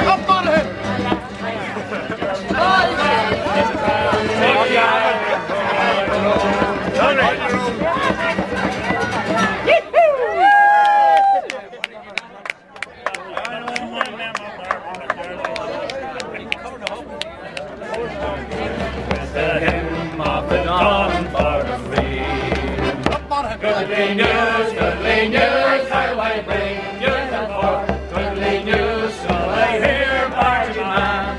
Up on him! The hymn of the dawn for freedom. Goodly news, how I bring you the fort. Goodly news, so I hear marching man.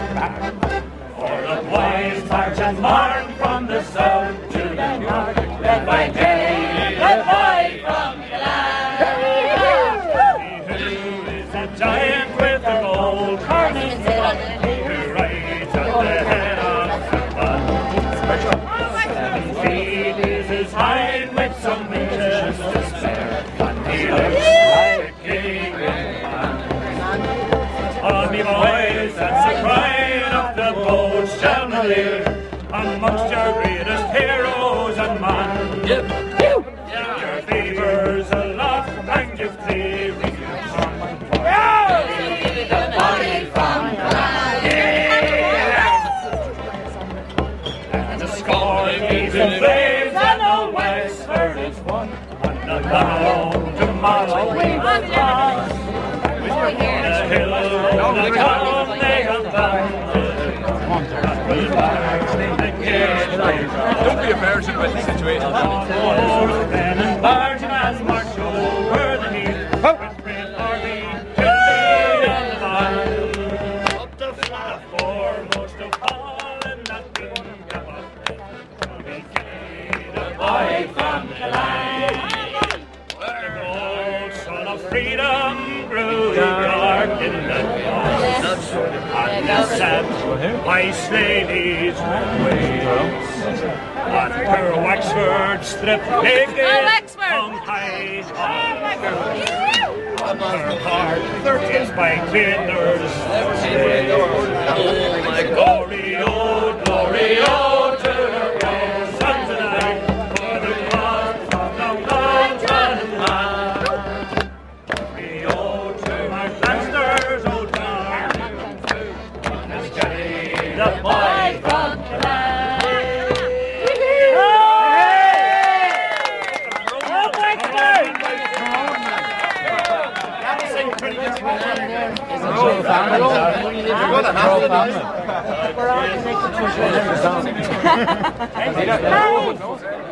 For the boys march and mourn from the south to the north, led by Kenny, the boy from Glen. He who is a giant with a gold crown in his head, who rides at the head of the bun. 7 feet is his height with some inches to spare, and he looks like a king in man. On me boys, that's the crying of the boats shall not hear, amongst your greatest heroes and man. Your favours aloft and give clearing your song. The body from and the scoring is in flames, and the Wexford is won. And the tomorrow we will cross. The hill of the column they have found. Don't be embarrassed about the situation. Men and bargemen march over the heath with brave army to lead on the mile. Up the flat foremost of all in that green gallop, we carry the boy from the line. The gold son of freedom grew dark in the dawn, and the sad ice ladies ways. And her Wexford strip naked hung high on her heart is by cleaners. Oh my glory, oh, to her sons and I, for the cause of the mountain man. Glory, oh, to my masters, oh, down, let's carry the boy from the land. Family.